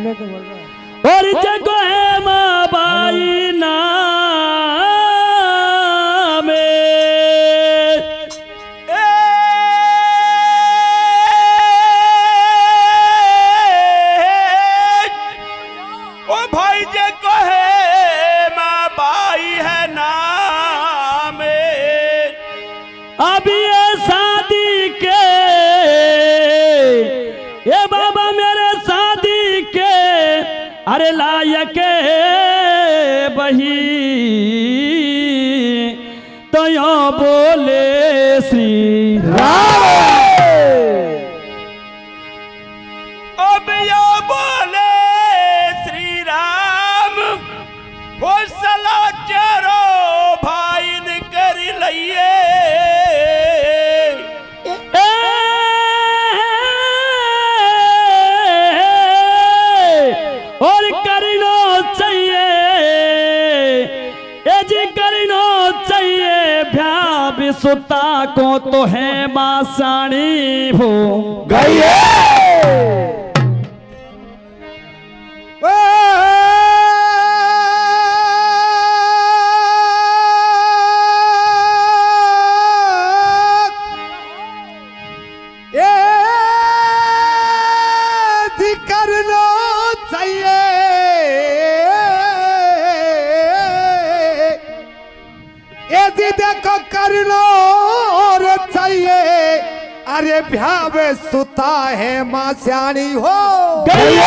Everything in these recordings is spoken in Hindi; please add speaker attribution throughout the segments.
Speaker 1: पहले तो बोल रहा
Speaker 2: और जगो है माँ बाई नाम
Speaker 3: ओ भाई जगो है माँ बाई है नाम
Speaker 2: अब ये शादी के ये बाबा मेरे शादी के अरे लायक बही तो यो बोले श्री राम
Speaker 3: अब यो बोले श्री राम हो सला चारो भाई ने कर लइए
Speaker 2: और करनो चाहिए ये जी करनो चाहिए भ्या विसुता को तो है मासाणी हो गई
Speaker 1: करना चाहिए ये जी देखो करना और चाहिए अरे भ्यावे सुता है मां सियाणी हो
Speaker 2: गई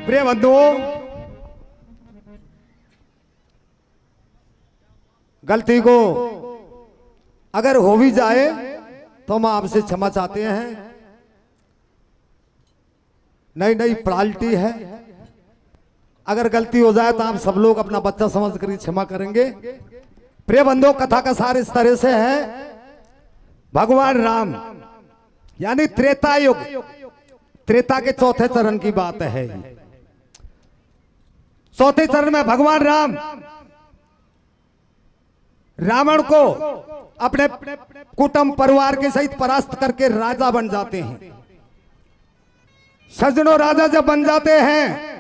Speaker 1: प्रिय बंधुओं गलती को अगर हो भी जाए तो हम आपसे क्षमा चाहते हैं नई नई प्रालिटी है अगर गलती हो जाए तो आप सब लोग अपना बच्चा समझ कर क्षमा करेंगे प्रिय बंधुओं कथा का सार इस तरह से है भगवान राम यानी त्रेता युग त्रेता के चौथे चरण की बात है चौथे चरण में भगवान राम रावण को अपने कुटुंब परिवार के सहित परास्त करके राजा बन जाते हैं सज्जनों राजा जब बन जाते हैं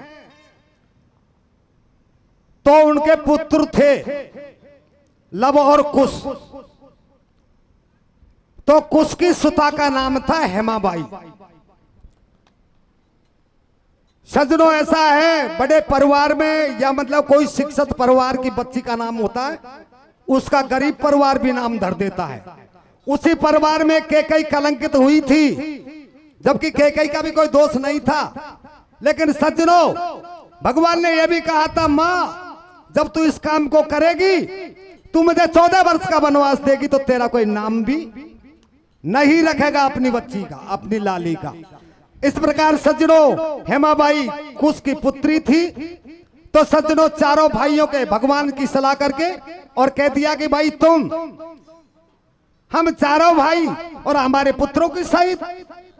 Speaker 1: तो उनके पुत्र थे लव और कुश तो कुश की सुता का नाम था हेमाबाई सज्जनों ऐसा है बड़े परिवार में या मतलब कोई शिक्षित परिवार की बच्ची का नाम होता है उसका गरीब परिवार भी नाम धर देता है उसी परिवार में कैकेयी कलंकित हुई थी जबकि कैकेयी का भी कोई दोष नहीं था लेकिन सज्जनों भगवान ने यह भी कहा था मां जब तू इस काम को करेगी तू मुझे 14 वर्ष का वनवास देगी तो तेरा कोई नाम भी नहीं रखेगा अपनी बच्ची का अपनी लाली का इस प्रकार सज्जनों हेमाबाई कुश की पुत्री थी तो सज्जनों चारों भाइयों के भगवान की सलाह करके और कह दिया कि भाई तुम हम चारों भाई और हमारे पुत्रों की सहित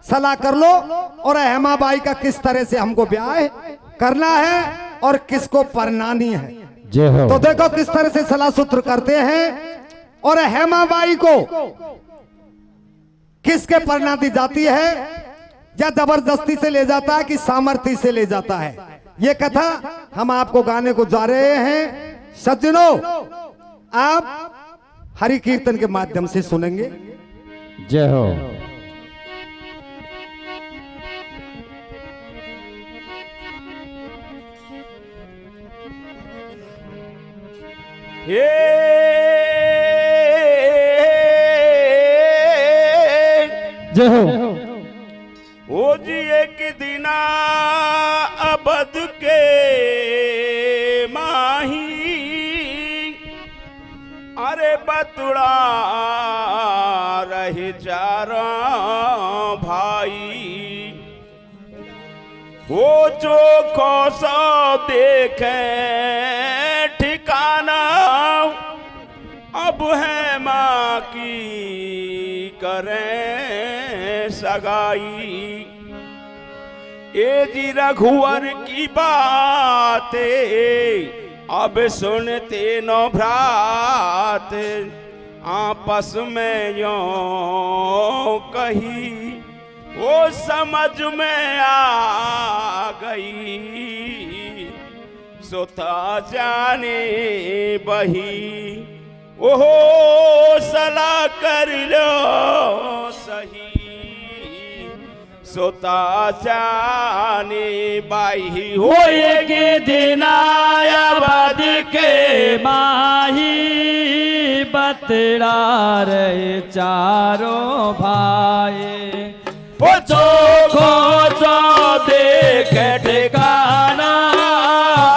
Speaker 1: सलाह कर लो और हेमाबाई का किस तरह से हमको ब्याह करना है और किसको परनानी है तो देखो किस तरह से सलाह सूत्र करते हैं और हेमाबाई को किसके परना दी जाती है या जबरदस्ती से ले जाता है कि सामर्थ्य से ले जाता है ये कथा हम आपको गाने को जा रहे हैं सज्जनों आप हरि कीर्तन के माध्यम से सुनेंगे
Speaker 2: जय हो
Speaker 3: हे
Speaker 2: जय हो
Speaker 3: ओ जी एक दिना अबद के माही अरे बतुड़ा रहे चारों भाई वो जो खोसा देखे ठिकाना अब है माँ की करें सगाई ए जी रघुवर की बातें अब सुनते नो भ्रात आपस में यो कही वो समझ में आ गई सोता जाने बही ओहो सलाह कर लो सही सोता जाने बाही
Speaker 2: हो एक दिन आया बद के माही बतला रहे चारों भाई वो चोखो चो देख ठिकाना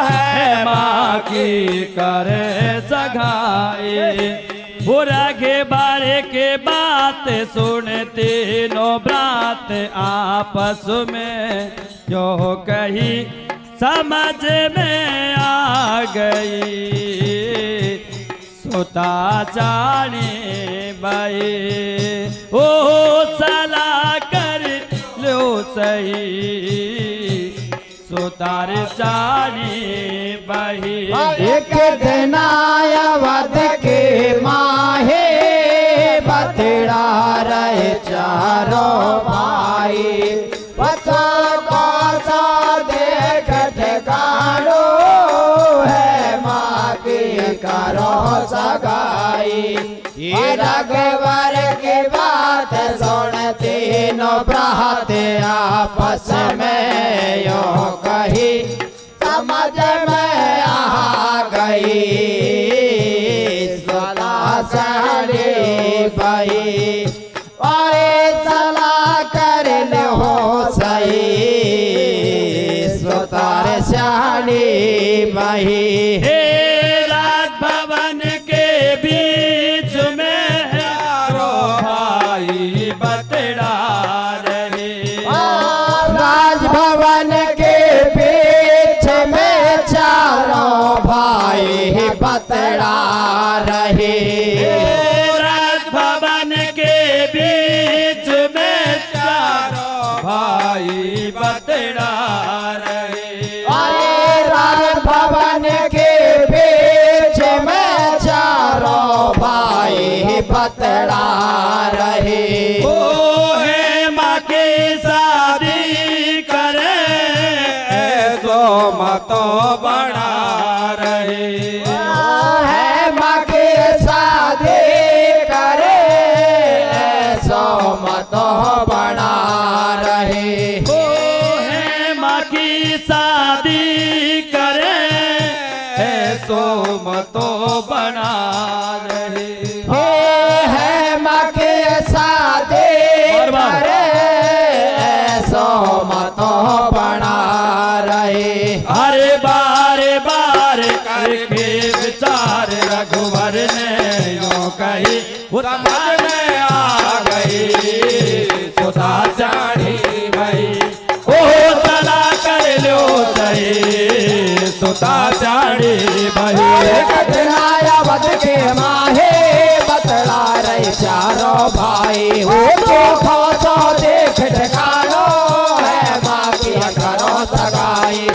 Speaker 2: है माँ की करे सगाई बुरा के बारे के बात सुन तीनों ब्रात आपस में जो कही समझ में आ गई सोता जाने बाई ओ सलाह कर लो सही सोतार जाने बाई
Speaker 4: एक दिन आया वध के माहे बतड़ा रहे चारों भाई बचा कौसा देख ठिकानो है माँ की करो सगाई ये रघुवर की बात सुन तीनों ब्रात आपस में यो कही समझ में आ गई सलाह साड़ी भाई और सलाह कर लो सही सोतार साड़ी भाई
Speaker 2: हे राजभवन के बीच में यारो भाई बतड़ा रहे
Speaker 4: राजभवन के बीच में चारों भाई बतड़ा रहे
Speaker 2: राजभवन के बीच में चारों भाई बतड़ा रहे
Speaker 4: अरे राजभवन के बीच में चारों भाई बतड़ा रहे
Speaker 2: ओ है माँ के शादी करे ऐसो मतो बना रहे
Speaker 4: है माँ के शादी करे ऐसो मतो बना रहे
Speaker 2: ओ है माँ की शादी करे ऐसो मतो बना रहे
Speaker 4: है माँ के शादी करे ऐसो मतो बना रहे
Speaker 2: अरे बारे बार करके विचार रघुवर ने यूं कही वो समझ में आ गई सुधा जानी भाई ओ सला कर लो सही सुधा जानी भाई
Speaker 4: कठिनाया बद के माहे बतला रहे चारों भाई हो चोखो सो देख ठिकानो है माँ की करो सगाई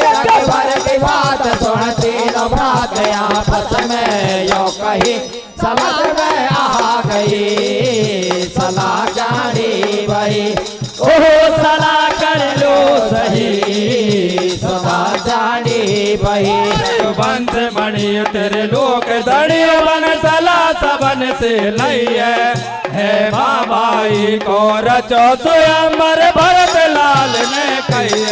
Speaker 4: रघुवर की बात सुन तीनों ब्रात आपस में यो कही समझ में आ गई सलाह जानी भाई
Speaker 2: ओ सला कर लो सही
Speaker 4: सुधा जानी भाई
Speaker 2: बंस मणि तेरे लोक धड़ी बन सला सबन से लई है बाबाई को रचो स्वयंवर भरत लाल ने कही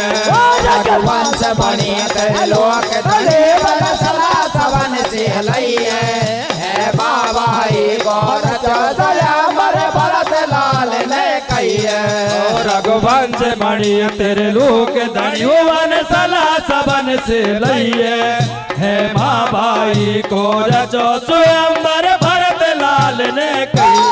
Speaker 4: रघुवंश बनी तेरे लोक धड़े बन सला सबन से लई है बाबा गौर चौदयामर भरत लाल ने कही
Speaker 2: रघुवंश मणि तेरे लोक धड़ी वन सला सबन से लई है माँ बाई को रचो स्वयंवर भरत लाल ने कही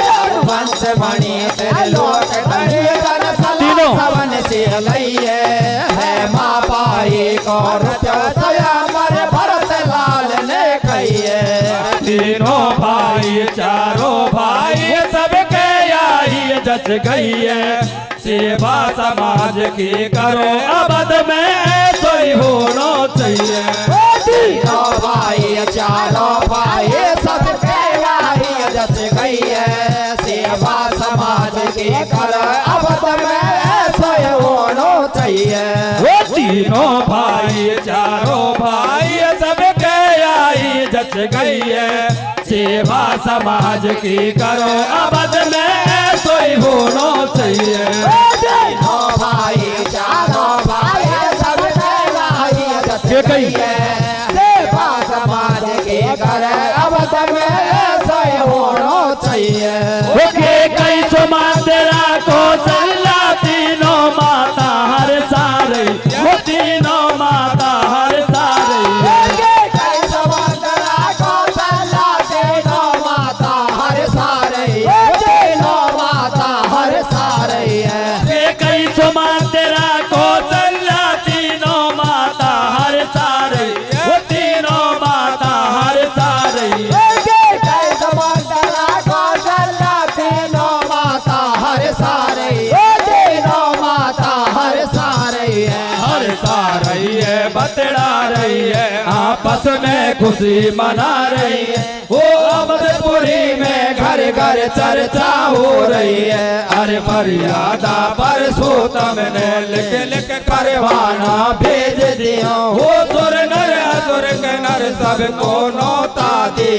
Speaker 4: रघुवंश बनी तेरे लोक धड़े बन सला सबन से लई है माँ पाई गौर चौदयामर भरत लाल ने कही
Speaker 2: तीनों भाई चारों भाई सबके आई जच गई है सेवा समाज की करो अबद में सोई होना चाहिए
Speaker 4: तीनों भाई चारों भाई सबके आई जच गई है सेवा समाज की कर अवध में ऐसा होना चाहिए।
Speaker 2: वो तीनों भाई चारों भाई सबके आई जच गई है, सेवा समाज की करो अवध में ऐसा ही होना चाहिए।
Speaker 4: तीनों भाई चारों भाई सबके आई जच गई है, सेवा समाज की कर अवध में ऐसा होना चाहिए।
Speaker 2: ओके कई सुमा तेरा कौशल्या तीनों माता हर सारे, वो तीनों माता हर सारे।
Speaker 4: कई सुमा तेरा कौशल्या तीनों माता हर सारे, तीनों माता हर सारे है।
Speaker 2: कई सुमा तेरा कौशल्या तीनों माता हर सारे, वो तीनों माता हर सारे।
Speaker 4: कई सुमा तेरा कौशल्या तीनों माता हर सारे, तीनों माता हर सारे है।
Speaker 2: हर सा रही है बतला रही है, आपस में खुशी मना रही है। वो अवधपुरी में घर घर चर्चा हो रही है। अरे मर्यादा परसोत्तम ने लिख लिख करवाना भेज दिया, वो सुर नर असुर के नर सबको नौता दी।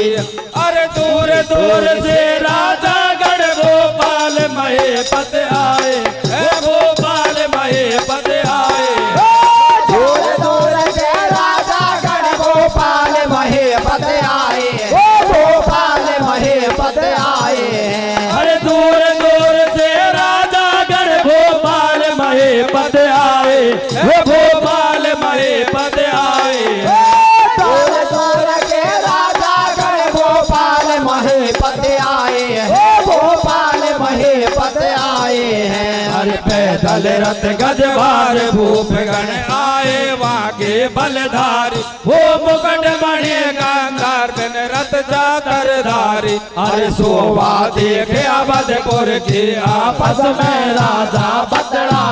Speaker 2: अरे दूर दूर से राजा गण गोपाल महेपत आए, गोपाल महेपत आए।
Speaker 4: दूर दूर से राजा गण गोपाल महेपत आए, गोपाल महेपत आए।
Speaker 2: अरे दूर दूर से राजा गण गोपाल महेपत आए, वो गोपाल महेपत आए।
Speaker 4: दूर दूर के राजा गण गोपाल महेपत आए, गोपाल महेपत आए हैं।
Speaker 2: अरे पैदल रथ गजवार भूप गण आए, वहाँ के बलधारी वो मुकुट मणि गांधार दिन रथ जाकर धारी। अरे शोभा देखे अवधपुर की आपस में राजा बतड़ा,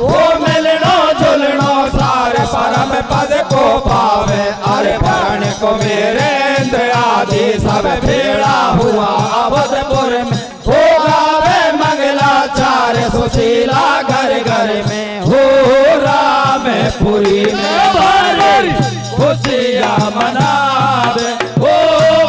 Speaker 2: वो मिलनो जुलनो सारे परम पद को पावे। अरे प्राण को मेरे इंद्र आदि सब भेड़ा हुआ अवधपुर में, हो गावे मंगलाचार्य सुशीला घर घर में। हो रामपुरी में भारी खुशियाँ मनावे, ओ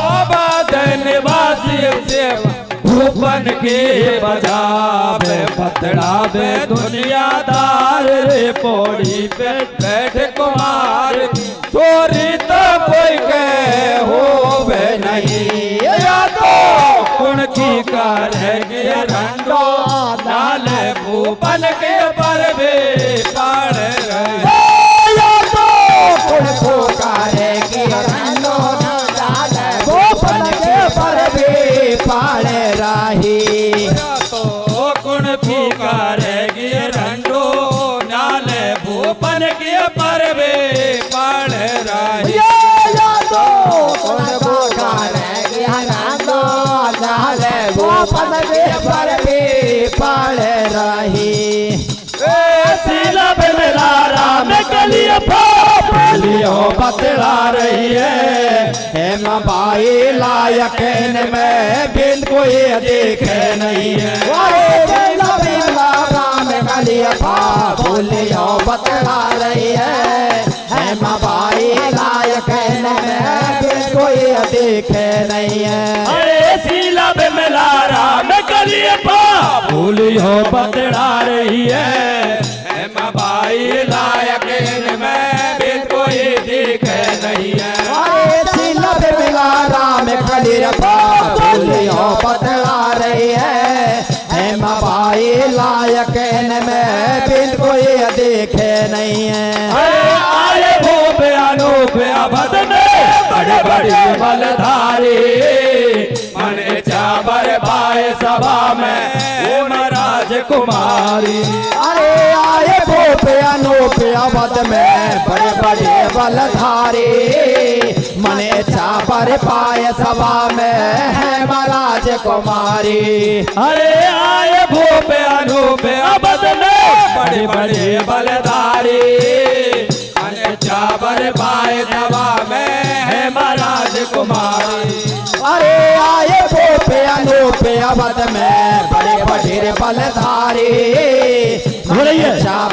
Speaker 2: अवध निवासी सेवा भूपन के बजावे। बतड़ावे दुनियादार रे पौड़ी पे बैठ कुमार, चोरी तो कोई के होवे नहीं। या तो गुण की करेंगे रंडो, लाल भूपन के परवे पाड़ रहे।
Speaker 4: या तो गुण को करेगी रंडो, लाल भूपन के परवे पाड़ रही।
Speaker 2: तो गुण की करेंगे रंडो, लाल भूपन के परवे पाड़ रहे।
Speaker 4: या तो गुण को करेगी रंडो, लाल भूपन के परवे पाड़ रही।
Speaker 2: सीलब मेरा राम कलिया पलियो बतला रही है।
Speaker 4: हेम बाई लायक में बिन कोई देखे नहीं है। राम कलिया बोलियो बतला रही है। हेम बाई लायक में बिन कोई देखे नहीं है।
Speaker 2: अरे सीलब मेरा राम कलिया बोलियो बतला रही है। भाई लायक में भी कोई दिखे नहीं है।
Speaker 4: सीलब मिला राम कलिया बोलियो बतला रही है। हेम बाई लायक में बिन कोई देखे नहीं है।
Speaker 2: अरे आए भूप अनूप अवध में बड़े बड़े बलधारी, मन चावर पाए सभा में महाराज कुमारी।
Speaker 4: अरे आए भूप अनूप अवध में बड़े बड़े बलधारी, मने चापर पाए सभा में है महाराज कुमारी।
Speaker 2: अरे आए भूप अनूप अवध में बड़े बड़े बलधारी, मन चावर पाए सभा में है महाराज कुमारी।
Speaker 4: अरे आए भूप अनूप अवध में बड़े बड़े वीर बलधारी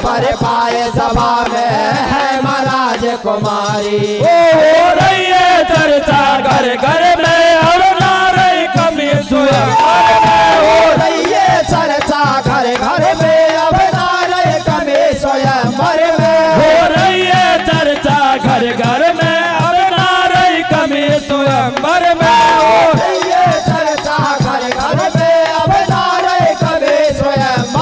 Speaker 4: पर पाए सभा में है महाराज कुमारी।
Speaker 2: ओ रही है चर्चा घर घर में और नारे कमी स्वयं
Speaker 4: हो रही है चर्चा घर घर में अब नारे कमी स्वयं में
Speaker 2: हो रही है चर्चा घर घर में अब नारे कमी स्वयं में
Speaker 4: हो रही है चर्चा घर घर में अब नारे कमी स्वयं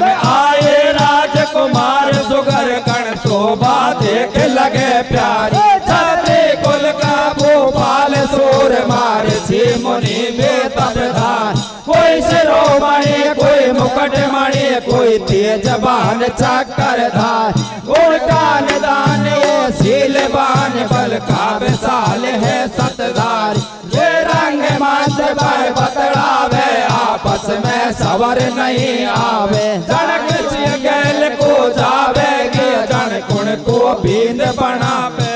Speaker 4: में
Speaker 2: आए राजकुमार सुगर कण शोभा देख लगे प्यारी छाते कुल का भोपाल सूर मार सी मुनि में तबदार कोई शिरोमणि कोई मुकुट मणि कोई तेज बान चक्कर धार गुण का निदान ये शीलवान बल का विशाल है सतदार ये रंग मंच पर बतलावे आपस में सवर नहीं आवे जनक गैल को जावेगी जन गुण को बींद बनावे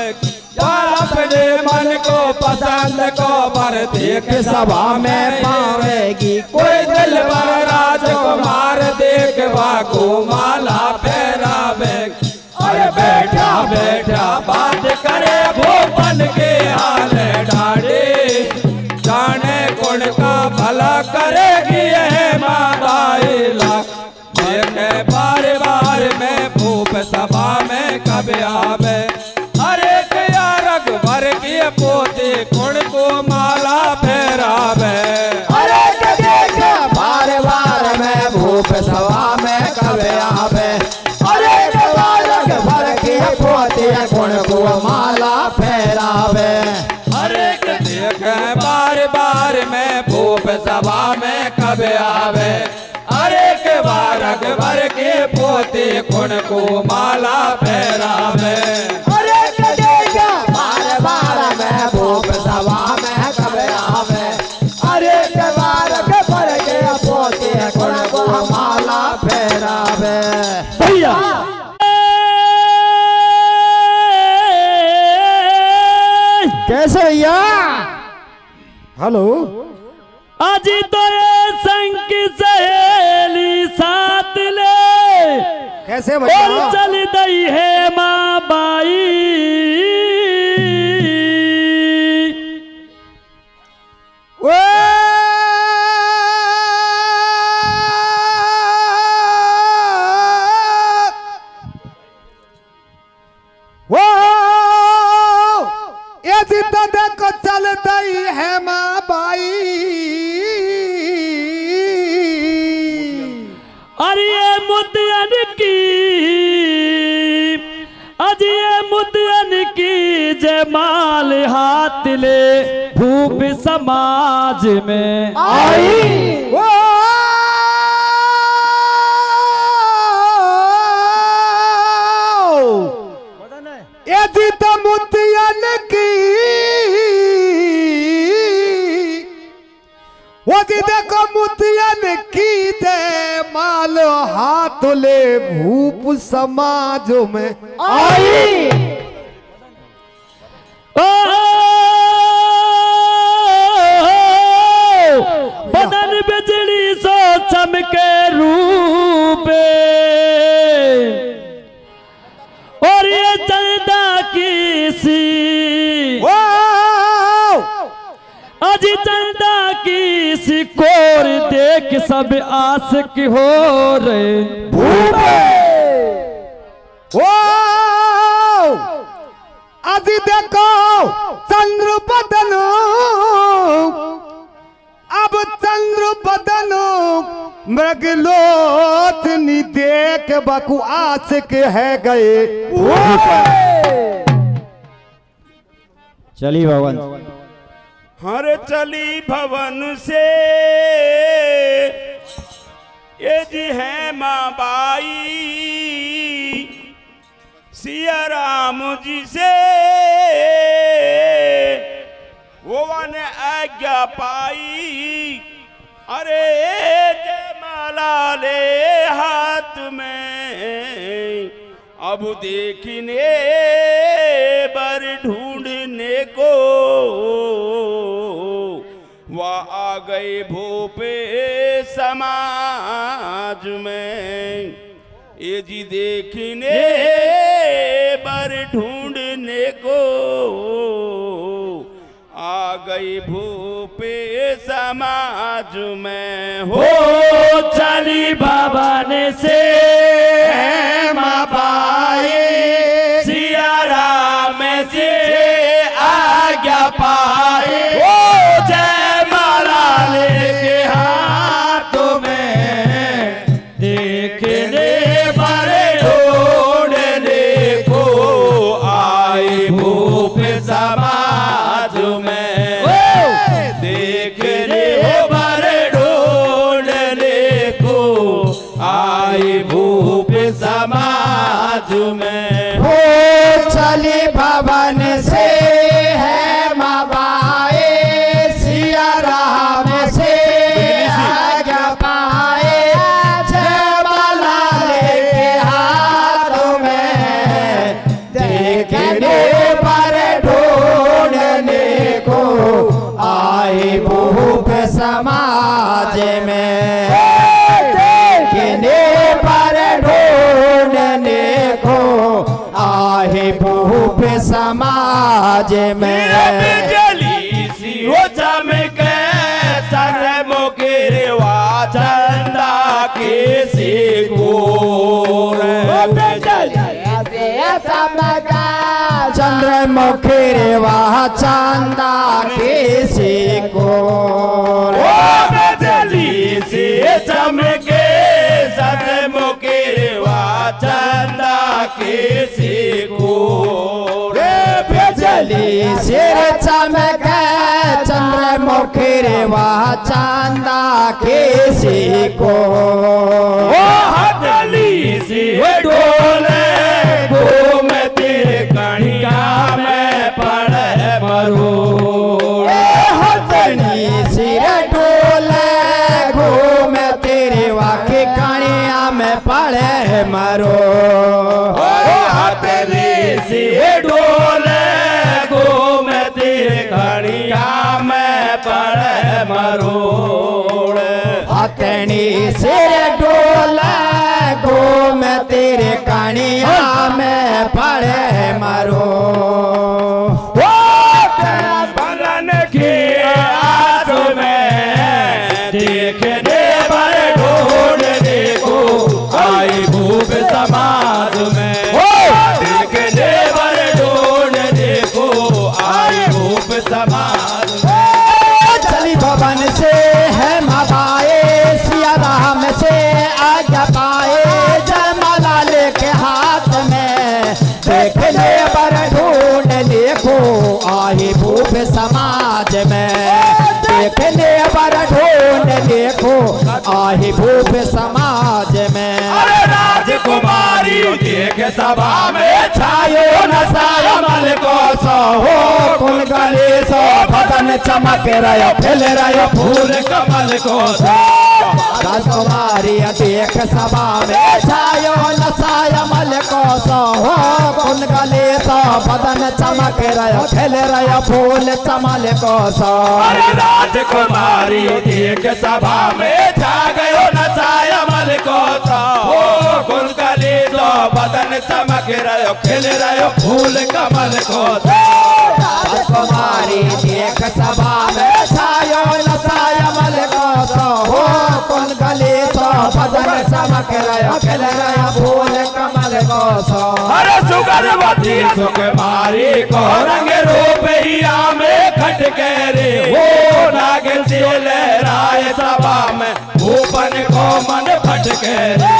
Speaker 2: अपने मन को पसंद को पर देख सभा में पावेगी कोई दिल पर राजकुमार देखवा को माला पहरावे अरे बैठा बैठा बात करे भोपन के हाल डाड़े जाने गुण का भला करेगी यह मादाई लाख देखे बार बार में भूप सभा में कब आवे अरे क्या रघुवर की पोते गुण को माला फेरावे
Speaker 4: अरे देख बार बार में भूप सभा में कब आवे अरे रघुवर की पोते गुण को माला फेरावे
Speaker 2: अरे देख बार बार में भूप सभा में कब आवे अरे के बार रघुवर के पोते गुण को माला फेरावे
Speaker 4: बार बार में भूप सभा में कब आवे अरे के बार के पर के पोते गुण को माला फेरावे भैया कैसे भैया हेलो
Speaker 2: अजी तो ये संग सहेली साथ ले
Speaker 1: कैसे भैया
Speaker 2: और चल दई है माँ बाई
Speaker 1: ये जितना देखो चल दई है माँ बाई
Speaker 2: अरे ये मुद्दन की अजी ये मुद्दन की जयमाल हाथ ले भूप समाज में
Speaker 4: आई
Speaker 1: यदि तो मुद्दन की वो देखो मुद्दन की जय माल हाथ ले भूप समाज में
Speaker 4: आई
Speaker 2: बदन बिजली सो चमके रूपे और ये चंदा की सी अजी चंदा की सिकोर देख सब आशिक हो रहे
Speaker 1: ओ अभी देखो चंद्र बदन अब चंद्र बदन मृगलोचनी देख बकु आशिक है गए
Speaker 4: चलिए भगवान
Speaker 3: हर चली भवन से ये जी है माँ बाई सिया राम जी से वो ने आज्ञा पाई अरे जयमाला ले हाथ में अब देखने बर ढूंढने को वह आ गए भोपे समाज में। ये जी देखने पर ढूंढने को आ गई भूपे समाज में।
Speaker 2: हो चली भवन से माँ बाई, सिया राम से आज्ञा पाए। ओ जय माला लेके हाथों में, देखने पर ढूंढने को आई भूप समाज में। देखने पर ढूंढने को आई भूप समाज में।
Speaker 4: हो चली भवन से है माँ बाई, सिया राम से आज्ञा पाए। जय माला लेके हाथों में, देखने पर ढूंढने को आई भूप समाज में। देखने पर ढूंढने को आहे भूप समाज में।
Speaker 2: बिजली सी हो चमके चरमो के रेवा, चंदा के से गोर।
Speaker 4: चंद्रमुखी रेवा चंदा किसी को।
Speaker 2: बिजली से चमके चरमो के रेवा, चंदा के से गोर।
Speaker 4: बिजली सिर चमके चंद्रमुखी रेवा चंदा किसी को।
Speaker 2: हथली से डोले घूम तेरे कणिया में पड़े मरो।
Speaker 4: हथनी सिर डोले घूम तेरे वाके कणिया में पड़े मरो।
Speaker 2: हथली से डोले घूम तेरे कणिया में पड़े मरो।
Speaker 4: हथनी सिर डोले घूम तेरे कणिया में पड़े मरो।
Speaker 2: बलन के आस में, देखने पर ढूंढने को आई भूप समाज में। देखने पर ढूंढने को आई भूप समाज में।
Speaker 4: चली भवन से है माँ बाई, सिया राम से आज्ञा पाए। जय माला लेके हाथ में, देखने पर ढूंढने को आई भूप समाज में। देखने पर ढूंढने को आई भूप समाज में।
Speaker 2: अरे राजकुमारी देख सभा में छायो नशा मल को सो।
Speaker 4: हो कुल गले सो बदन चमक रहा खिल रहा
Speaker 2: फूल कमल को सो।
Speaker 4: राजकुमारी देख सभा में छायो नसाय मल को सो। हो कुल गले सो बदन चमक रहा खिल रहा फूल कमल को सो।
Speaker 2: अरे राजकुमारी देख सभा में छा गयो नशाय मल को सो। हो कुल गले सो बदन चमक रहो खिल रहो फूल कमल को सो।
Speaker 4: राजकुमारी देख सभा में छायो नसाय मल को सो। हो कुल गले सो बदन चमक रहा खिल रहा फूल कमल को सो।
Speaker 2: अरे सुगरवती सुकुमारी को रंग रूप हिया में खटके रे। वो नागिन से लहराए सभा में, भूपन को मन फटके रे।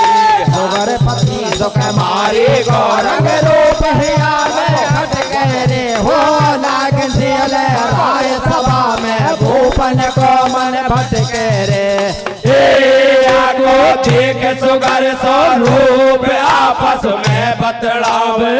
Speaker 4: सुगरपति सुकुमारी को रंग रूप हिया में खटके रे। हो नागिन से लहराए सभा में, भूपन को मन भटके रे।
Speaker 2: आगो देख सुगर स्वरूप आपस में बतलावे।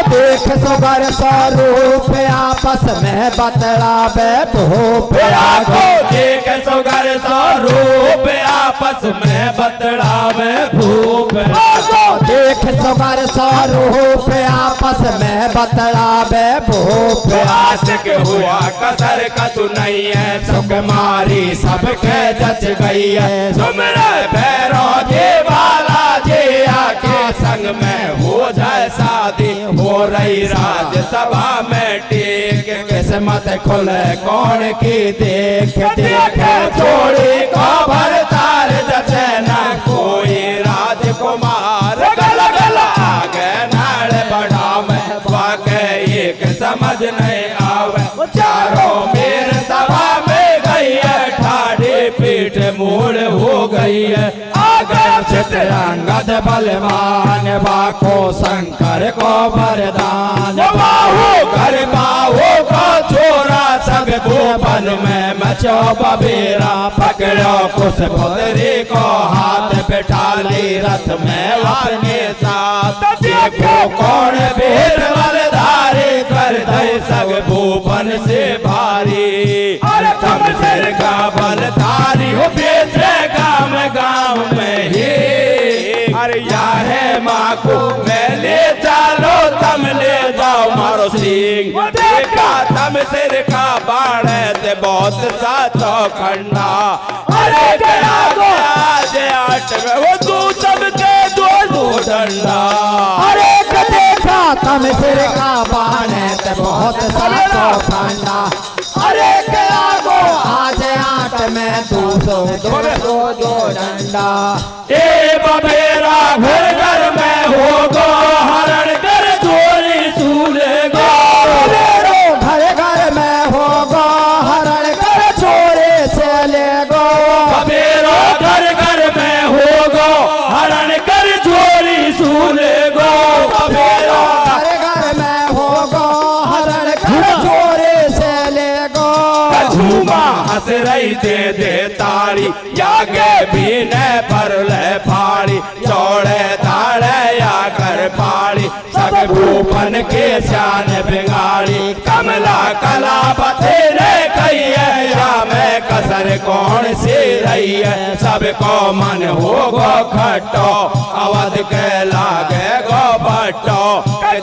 Speaker 4: देख सुगर स्वरूप आपस में बतलावे भूप।
Speaker 2: आगो देख सुगर स्वरूप आपस में बतलावे भूप। भूप
Speaker 4: देख सुगर स्वरूप आपस में बतलावे भूप
Speaker 3: आशिक हुआ कसर कछु नहीं है
Speaker 4: सुकुमारी सबके जच गई है
Speaker 3: सुमरे भैरो जी बाला जी आके संग में हो जाए शादी हो रही राज्यसभा में टेक
Speaker 4: किस्मत खुले कौन की देख देख जोड़ी को भरतार जचे न
Speaker 3: कोई राजकुमार गल गल आगे नाल बढ़ा में वाके एक समझ नहीं आवे चारों मेर सभा में गई है ठाड़ी पीठ मूड़ हो गई है आगे
Speaker 4: चित्रांगद बलवान बाको शंकर को वरदान
Speaker 3: बाहु कर बाहु को छोरा सब भूपन में मचो बबेरा पकड़ो कुछ पुतरी को हाथ बैठा ली रथ में अपने साथ देखो कौन वीर बलधारी कर दे सब भूपन से भारी अरे तुम सिर का बलधारी हो बेचे गाँव में ही अरे या है माँ को मैं ले चलो तम ले जाओ मारो सिंह देखा तम सिर का बाण ते बहुत सा चौखंडा अरे गया गया जे आठ में वो तू सबके दो दो डंडा
Speaker 4: अरे देखा तम सिर का बाण ते बहुत सारा खंडा अरे क्या गो आज आठ में 200 डंडा
Speaker 3: ए बबेरा घर घर में होगो हरण कर चोरी सूलेगो
Speaker 4: घर घर में होगा हरण कर चोरी से लेगो
Speaker 3: बबेरा घर घर में होगो हरण कर चोरी सूलेगो बबेरा
Speaker 4: घर घर में होगा हरण कर चोरी से लेगो
Speaker 3: झूमा हंस रही दे तारी यागे भी न पर ले फाड़ी चौड़े दाड़े या कर पाड़ी सब भूपन के शान बिगाड़ी कमला कला बतेरे कही है या मैं कसर कौन सी रही है सबको मन होगो खट्टो अवध के लागे गो बट्टो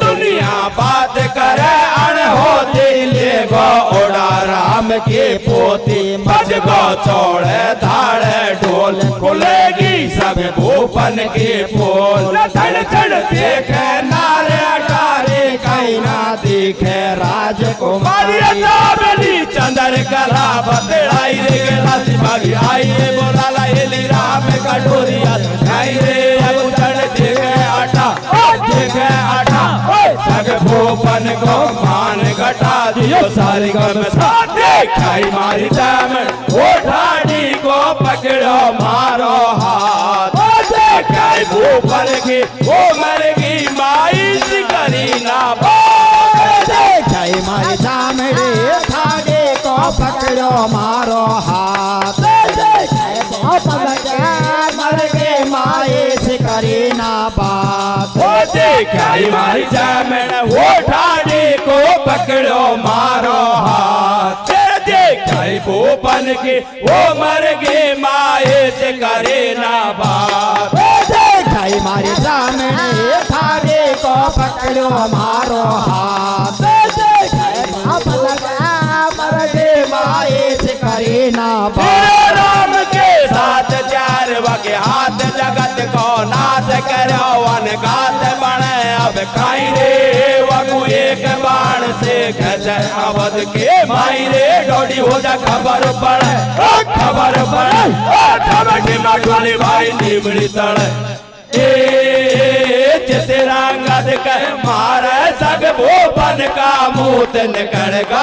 Speaker 3: दुनिया बात करे अनहोती ले गो उड़ा राम की पोती बज गो चौड़े धाड़े ढोल खुलेगी सब भूपन की पोल धड़ धड़ देखे नारे अटारे कहीं ना दिखे राजकुमारी चंदर कला बतलाई रे गला सिपाही आई रे बोला ली राम कटोरिया आई रे अब धड़ देखे आटा देखे आटा सब भूपन को मान घटा दियो सारी गम खाई मारी दामन वो ठाडी को पकड़ो मारो हाथ खाई भूपन की वो मरगी माई करी ना
Speaker 4: जय मारी दामड़ी ठाडे को पकड़ो मारो हाथ मर के माए से करे ना बात
Speaker 3: खाई मारी दामन वो ठाडी को पकड़ो मारो हाथ खाई भूपन की वो मरगी माए से करे ना बात
Speaker 4: खाई मारी दामड़ी ठाडे को पकड़ो मारो हाथ मर के माए से करे ना बात
Speaker 3: राम के साथ चार वगे हाथ जगत को नाथ करो अनगात बने अब खाई रे वगु एक बाण से खच अवध के माई रे डोडी हो जा खबर पड़े खबर पड़े ठमटी मटवाली भाई निमड़ी तड़े चितरांगद कर मारे सग भूपन का मूत निकलगा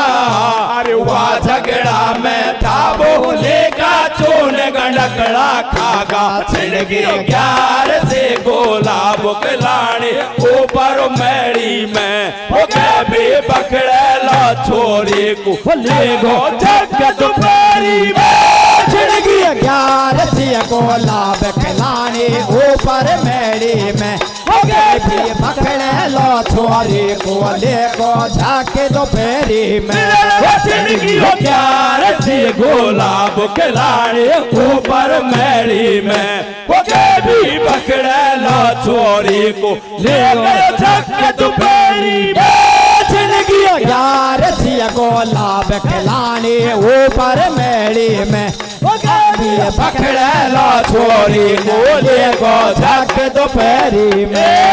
Speaker 3: अरे वहाँ झगड़ा में था बोले का चून गंडकड़ा खागा छिड़गी 11 से गोला बुकलानी ऊपर मैड़ी में भी पकड़े लो छोरी को ले गो जग दोपहरी में
Speaker 4: छिड़गी 11 से गोला बुकलानी ऊपर मैड़ी में भी पकड़े लो छोरी को देखो झाके दोपहरी में
Speaker 3: जिंदगी हो प्यार थी गुलाब के लाड़े ऊपर मैरी में वो भी पकड़े लो छोरी को ले गए झक दोपहरी में
Speaker 4: जिंदगी यार थी गुलाब के लाड़े ऊपर मेरी में
Speaker 3: पकड़े लो छोरी को ले गो झक दोपहरी में